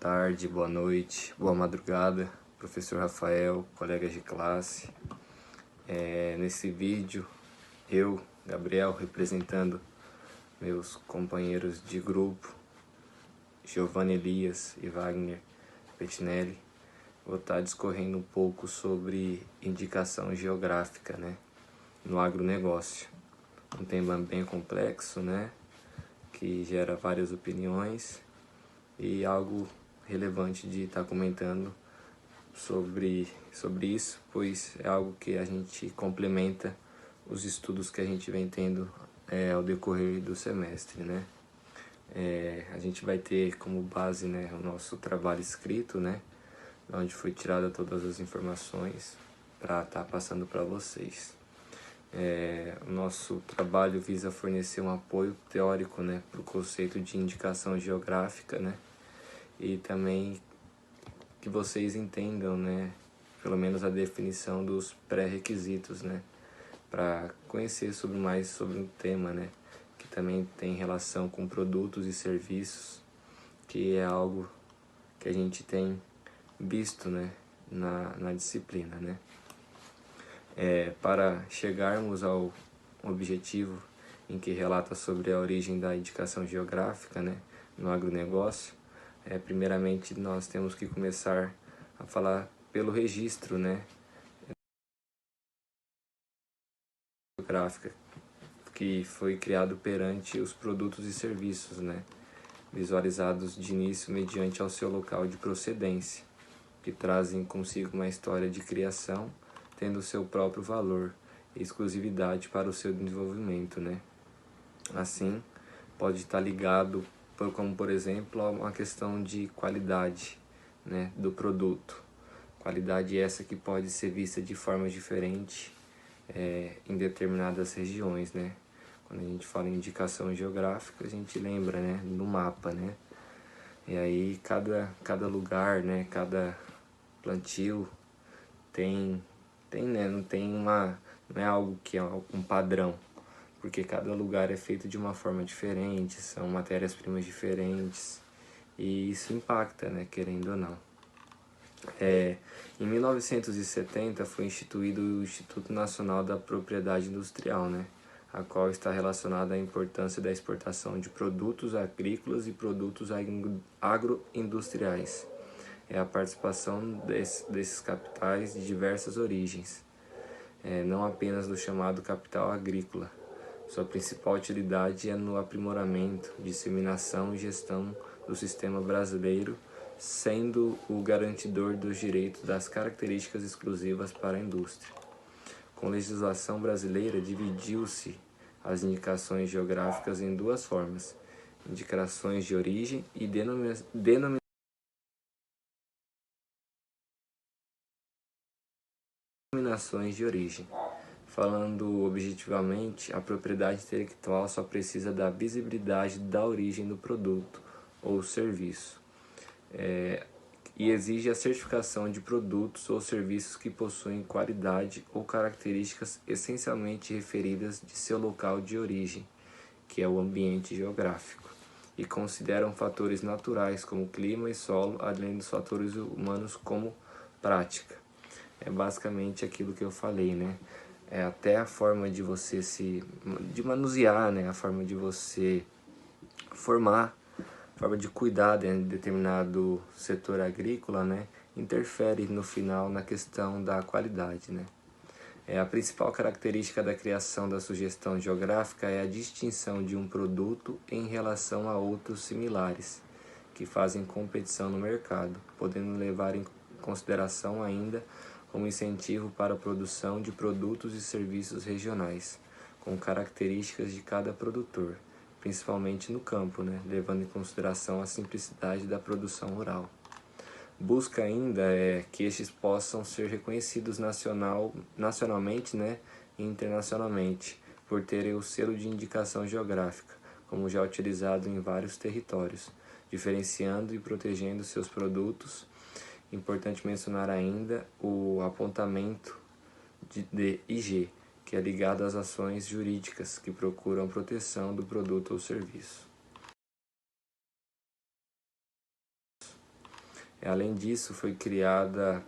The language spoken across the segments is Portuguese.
tarde, boa noite, boa madrugada, professor Rafael, colegas de classe. Nesse vídeo, eu, Gabriel, representando meus companheiros de grupo, Giovanni Elias e Wagner Pettinelli, vou estar discorrendo um pouco sobre indicação geográfica, no agronegócio. Um tema bem complexo, que gera várias opiniões e algo relevante de estar comentando sobre isso, pois é algo que a gente complementa os estudos que a gente vem tendo ao decorrer do semestre, a gente vai ter como base o nosso trabalho escrito, onde foi tirada todas as informações para estar passando para vocês. O nosso trabalho visa fornecer um apoio teórico para o conceito de indicação geográfica, e também que vocês entendam, pelo menos a definição dos pré-requisitos, para conhecer mais sobre o tema, que também tem relação com produtos e serviços, que é algo que a gente tem visto, na disciplina, Para chegarmos ao objetivo em que relata sobre a origem da indicação geográfica, no agronegócio, primeiramente nós temos que começar a falar pelo registro, geográfica, que foi criado perante os produtos e serviços, visualizados de início mediante ao seu local de procedência, que trazem consigo uma história de criação, tendo seu próprio valor e exclusividade para o seu desenvolvimento, Assim, pode estar ligado, como por exemplo, a uma questão de qualidade, do produto. Qualidade essa que pode ser vista de forma diferente em determinadas regiões, Quando a gente fala em indicação geográfica, a gente lembra, no mapa, E aí cada lugar, cada plantio não é algo que é um padrão, porque cada lugar é feito de uma forma diferente, são matérias-primas diferentes, e isso impacta, querendo ou não. Em 1970 foi instituído o Instituto Nacional da Propriedade Industrial, a qual está relacionada à importância da exportação de produtos agrícolas e produtos agroindustriais. É a participação desses capitais de diversas origens, não apenas do chamado capital agrícola. Sua principal utilidade é no aprimoramento, disseminação e gestão do sistema brasileiro, sendo o garantidor dos direitos das características exclusivas para a indústria. Com legislação brasileira, dividiu-se as indicações geográficas em duas formas: indicações de origem e denominações de origem. Falando objetivamente, a propriedade intelectual só precisa da visibilidade da origem do produto ou serviço, e exige a certificação de produtos ou serviços que possuem qualidade ou características essencialmente referidas de seu local de origem, que é o ambiente geográfico, e consideram fatores naturais como clima e solo, além dos fatores humanos como prática. É basicamente aquilo que eu falei, É até a forma de você de manusear, a forma de você formar, a forma de cuidar de determinado setor agrícola, interfere no final na questão da qualidade, A principal característica da criação da sugestão geográfica é a distinção de um produto em relação a outros similares, que fazem competição no mercado, podendo levar em consideração ainda como incentivo para a produção de produtos e serviços regionais, com características de cada produtor, principalmente no campo, levando em consideração a simplicidade da produção rural. Busca ainda que estes possam ser reconhecidos nacionalmente e internacionalmente, por terem o selo de indicação geográfica, como já utilizado em vários territórios, diferenciando e protegendo seus produtos. Importante mencionar ainda o apontamento de IG, que é ligado às ações jurídicas que procuram proteção do produto ou serviço. Além disso, foi criada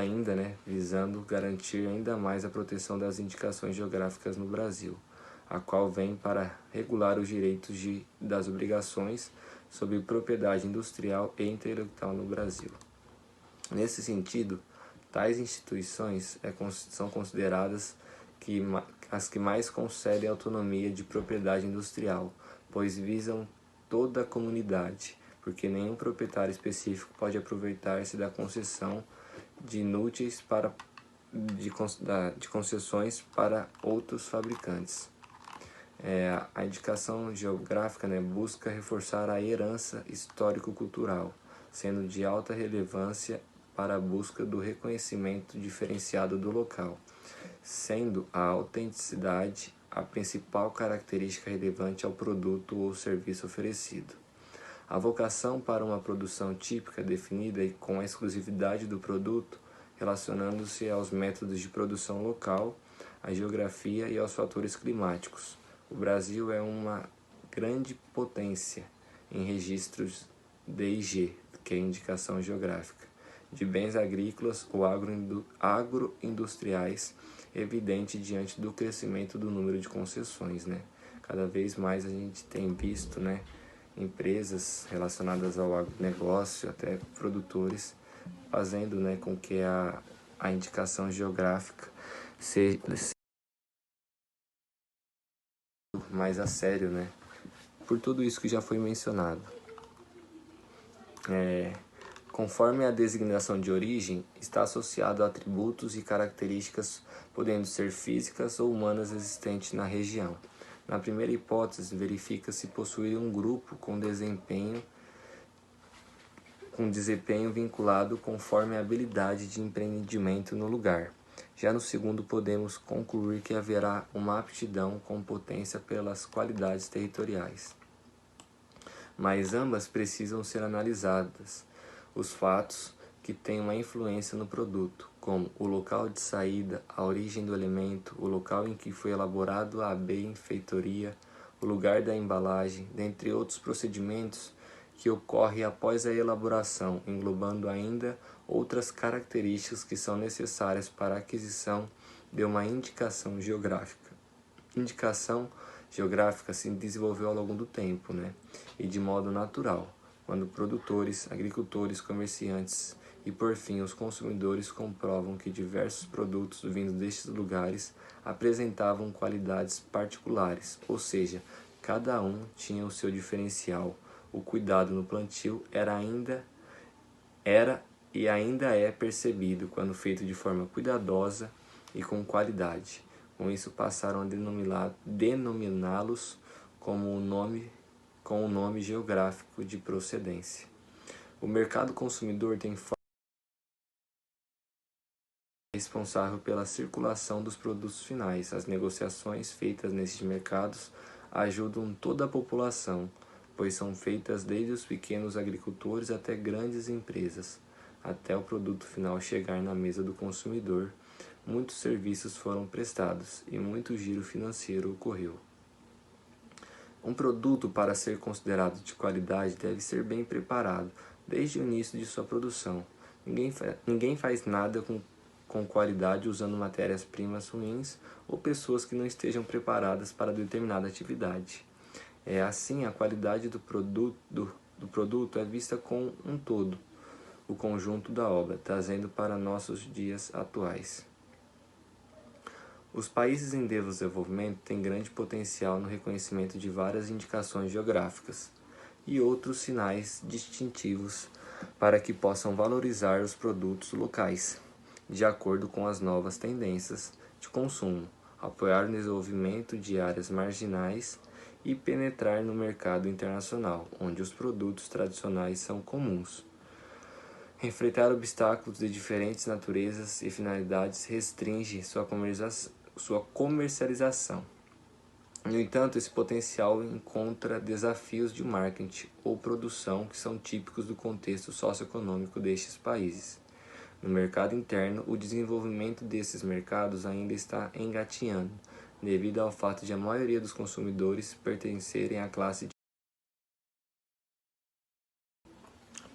ainda, né, visando garantir ainda mais a proteção das indicações geográficas no Brasil, a qual vem para regular os direitos das obrigações sobre propriedade industrial e intelectual no Brasil. Nesse sentido, tais instituições são consideradas as que mais concedem autonomia de propriedade industrial, pois visam toda a comunidade, porque nenhum proprietário específico pode aproveitar-se da concessão de inúteis de concessões para outros fabricantes. A indicação geográfica, né, busca reforçar a herança histórico-cultural, sendo de alta relevância para a busca do reconhecimento diferenciado do local, sendo a autenticidade a principal característica relevante ao produto ou serviço oferecido. A vocação para uma produção típica definida e com a exclusividade do produto, relacionando-se aos métodos de produção local, à geografia e aos fatores climáticos. O Brasil é uma grande potência em registros DIG, que é Indicação Geográfica, de bens agrícolas ou agroindustriais, evidente diante do crescimento do número de concessões, né? Cada vez mais a gente tem visto, né, empresas relacionadas ao agronegócio, até produtores, fazendo, né, com que a indicação geográfica seja mais a sério, né? Por tudo isso que já foi mencionado. Conforme a designação de origem, está associado a atributos e características podendo ser físicas ou humanas existentes na região. Na primeira hipótese, verifica-se possuir um grupo com desempenho vinculado conforme a habilidade de empreendimento no lugar. Já no segundo, podemos concluir que haverá uma aptidão com potência pelas qualidades territoriais. Mas ambas precisam ser analisadas. Os fatos que têm uma influência no produto, como o local de saída, a origem do elemento, o local em que foi elaborado a benfeitoria, o lugar da embalagem, dentre outros procedimentos que ocorrem após a elaboração, englobando ainda outras características que são necessárias para a aquisição de uma indicação geográfica. Indicação geográfica se desenvolveu ao longo do tempo, né? E de modo natural, quando produtores, agricultores, comerciantes e por fim os consumidores comprovam que diversos produtos vindos destes lugares apresentavam qualidades particulares, ou seja, cada um tinha o seu diferencial. O cuidado no plantio era e ainda é percebido quando feito de forma cuidadosa e com qualidade. Com isso passaram a denominá-los com o nome geográfico de procedência. O mercado consumidor tem responsável pela circulação dos produtos finais. As negociações feitas nesses mercados ajudam toda a população, pois são feitas desde os pequenos agricultores até grandes empresas. Até o produto final chegar na mesa do consumidor, muitos serviços foram prestados e muito giro financeiro ocorreu. Um produto, para ser considerado de qualidade, deve ser bem preparado desde o início de sua produção. Ninguém faz nada com qualidade usando matérias-primas ruins ou pessoas que não estejam preparadas para determinada atividade. Assim, a qualidade do produto é vista com um todo, o conjunto da obra, trazendo para nossos dias atuais. Os países em desenvolvimento têm grande potencial no reconhecimento de várias indicações geográficas e outros sinais distintivos para que possam valorizar os produtos locais, de acordo com as novas tendências de consumo, apoiar o desenvolvimento de áreas marginais e penetrar no mercado internacional, onde os produtos tradicionais são comuns. Enfrentar obstáculos de diferentes naturezas e finalidades restringe sua comercialização. No entanto, esse potencial encontra desafios de marketing ou produção que são típicos do contexto socioeconômico destes países. No mercado interno, o desenvolvimento desses mercados ainda está engatinhando, devido ao fato de a maioria dos consumidores pertencerem à classe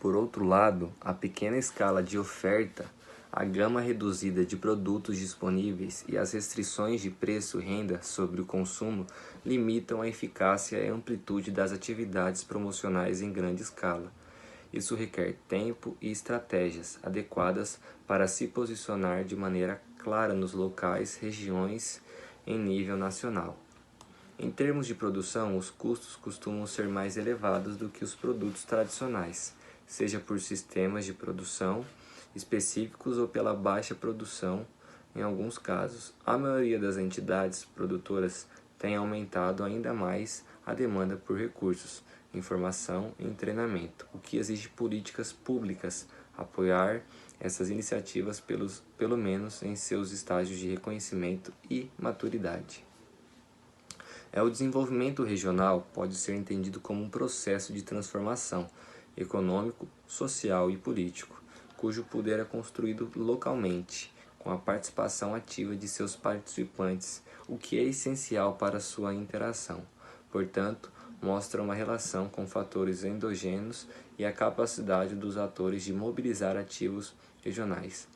Por outro lado, a pequena escala de oferta, a gama reduzida de produtos disponíveis e as restrições de preço e renda sobre o consumo limitam a eficácia e a amplitude das atividades promocionais em grande escala. Isso requer tempo e estratégias adequadas para se posicionar de maneira clara nos locais, regiões em nível nacional. Em termos de produção, os custos costumam ser mais elevados do que os produtos tradicionais, seja por sistemas de produção específicos ou pela baixa produção em alguns casos. A maioria das entidades produtoras tem aumentado ainda mais a demanda por recursos, informação e treinamento, o que exige políticas públicas apoiar essas iniciativas pelo menos em seus estágios de reconhecimento e maturidade. O desenvolvimento regional pode ser entendido como um processo de transformação econômico, social e político, cujo poder é construído localmente, com a participação ativa de seus participantes, o que é essencial para sua interação. Portanto, mostra uma relação com fatores endógenos e a capacidade dos atores de mobilizar ativos regionais.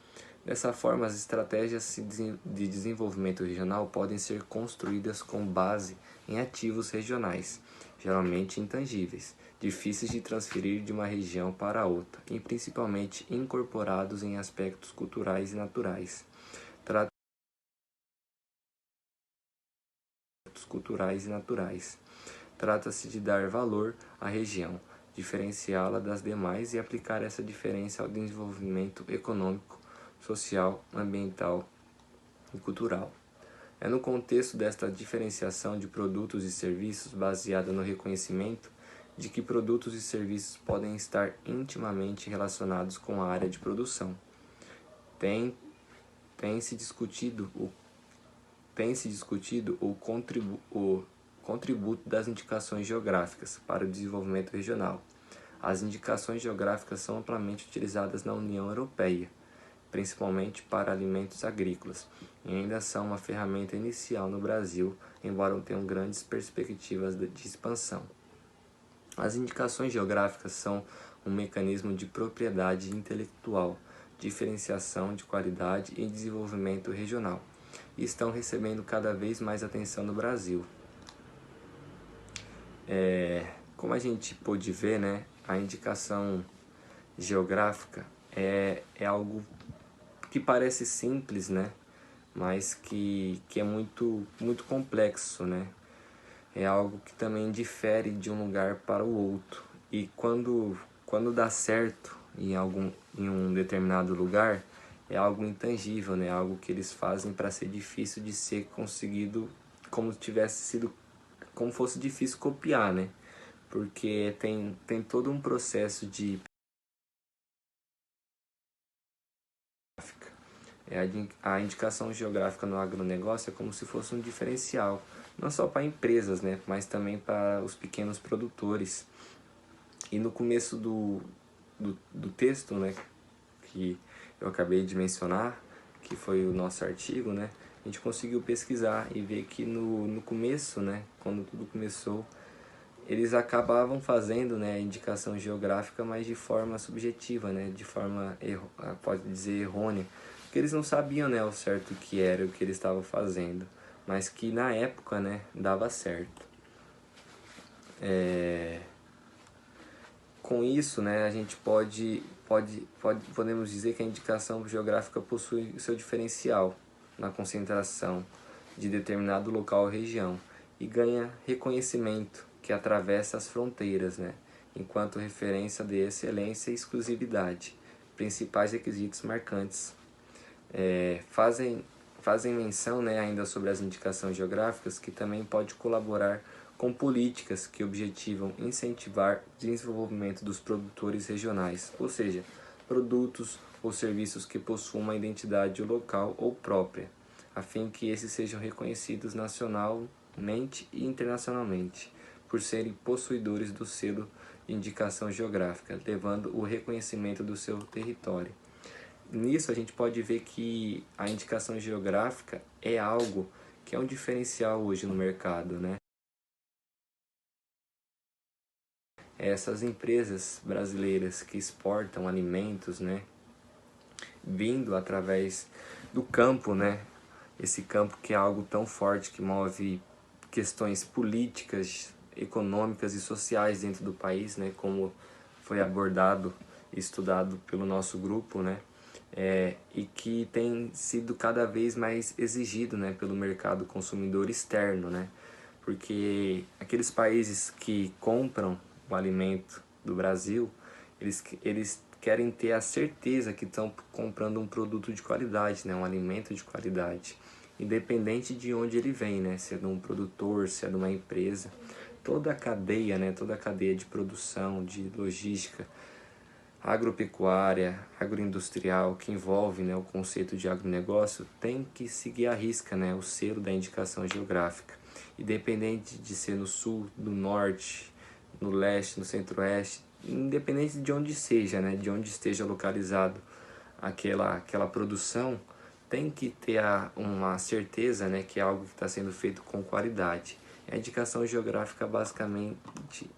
Dessa forma, as estratégias de desenvolvimento regional podem ser construídas com base em ativos regionais, geralmente intangíveis, difíceis de transferir de uma região para outra, e principalmente incorporados em aspectos culturais e naturais. Trata-se de dar valor à região, diferenciá-la das demais e aplicar essa diferença ao desenvolvimento econômico, social, ambiental e cultural. É no contexto desta diferenciação de produtos e serviços baseada no reconhecimento de que produtos e serviços podem estar intimamente relacionados com a área de produção. Tem-se discutido o contributo das indicações geográficas para o desenvolvimento regional. As indicações geográficas são amplamente utilizadas na União Europeia, principalmente para alimentos agrícolas, e ainda são uma ferramenta inicial no Brasil, embora tenham grandes perspectivas de expansão. As indicações geográficas são um mecanismo de propriedade intelectual, diferenciação de qualidade e desenvolvimento regional, e estão recebendo cada vez mais atenção no Brasil. Como a gente pôde ver, né, a indicação geográfica é algo que parece simples, né, mas que é muito complexo, né? É algo que também difere de um lugar para o outro. E quando dá certo em um determinado lugar, é algo intangível, né? Algo que eles fazem para ser difícil de ser conseguido, como fosse difícil copiar, né? Porque tem todo um processo de a indicação geográfica no agronegócio é como se fosse um diferencial, não só para empresas, né, mas também para os pequenos produtores. E no começo do texto, né, que eu acabei de mencionar, que foi o nosso artigo, né, a gente conseguiu pesquisar e ver que no começo, né, quando tudo começou, eles acabavam fazendo, né, a indicação geográfica, mas de forma subjetiva, né, de forma, pode dizer, errônea, porque eles não sabiam, né, ao certo o que era o que eles estavam fazendo, mas que na época, né, dava certo. Com isso, né, a gente podemos dizer que a indicação geográfica possui seu diferencial na concentração de determinado local ou região e ganha reconhecimento que atravessa as fronteiras, né, enquanto referência de excelência e exclusividade, principais requisitos marcantes. Fazem menção, né, ainda sobre as indicações geográficas, que também pode colaborar com políticas que objetivam incentivar o desenvolvimento dos produtores regionais, ou seja, produtos ou serviços que possuam uma identidade local ou própria, a fim que esses sejam reconhecidos nacionalmente e internacionalmente, por serem possuidores do selo de indicação geográfica, levando o reconhecimento do seu território. Nisso a gente pode ver que a indicação geográfica é algo que é um diferencial hoje no mercado, né? essas empresas brasileiras que exportam alimentos, né, vindo através do campo, né, esse campo que é algo tão forte que move questões políticas, econômicas e sociais dentro do país, né, como foi abordado e estudado pelo nosso grupo, né, e que tem sido cada vez mais exigido, né, pelo mercado consumidor externo, né, porque aqueles países que compram o alimento do Brasil, eles querem ter a certeza que estão comprando um produto de qualidade, né, um alimento de qualidade, independente de onde ele vem, né, se é de um produtor, se é de uma empresa, toda a cadeia, né, toda a cadeia de produção, de logística, agropecuária, agroindustrial, que envolve, né, o conceito de agronegócio, tem que seguir à risca, né, o selo da indicação geográfica. Independente de ser no sul, no norte, no leste, no centro-oeste, independente de onde seja, né, de onde esteja localizado aquela produção, tem que ter uma certeza, né, que é algo que está sendo feito com qualidade. A indicação geográfica basicamente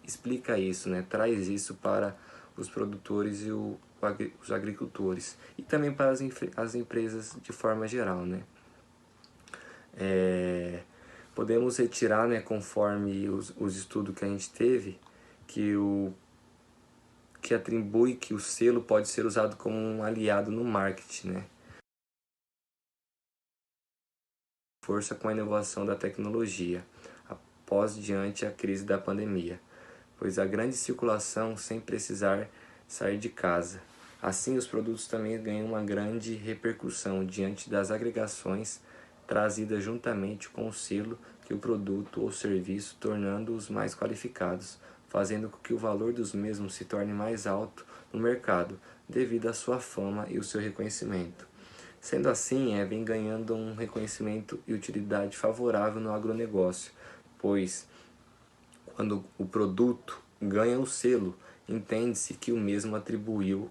explica isso, né, traz isso para os produtores e os agricultores e também para as empresas de forma geral, né. Podemos retirar, né, conforme os estudos que a gente teve, que atribui que o selo pode ser usado como um aliado no marketing, né, força com a inovação da tecnologia, após diante a crise da pandemia, pois a grande circulação sem precisar sair de casa. Assim, os produtos também ganham uma grande repercussão diante das agregações trazidas juntamente com o selo que o produto ou serviço, tornando-os mais qualificados, fazendo com que o valor dos mesmos se torne mais alto no mercado, devido à sua fama e o seu reconhecimento. Sendo assim, vem ganhando um reconhecimento e utilidade favorável no agronegócio, pois quando o produto ganha o selo, entende-se que o mesmo atribuiu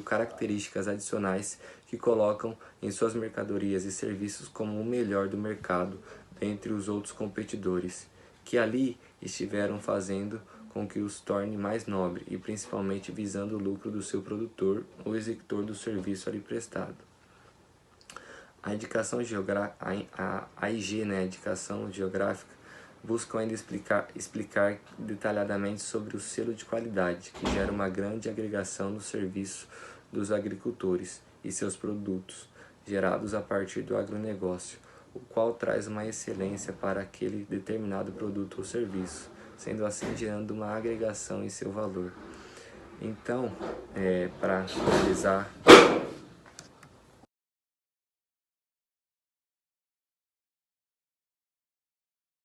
características adicionais que colocam em suas mercadorias e serviços como o melhor do mercado dentre os outros competidores, que ali estiveram fazendo com que os torne mais nobre e principalmente visando o lucro do seu produtor ou executor do serviço ali prestado. A indicação geográfica, a IG, né, a indicação geográfica, buscam ainda explicar detalhadamente sobre o selo de qualidade, que gera uma grande agregação no serviço dos agricultores e seus produtos, gerados a partir do agronegócio, o qual traz uma excelência para aquele determinado produto ou serviço, sendo assim gerando uma agregação em seu valor. Então, para finalizar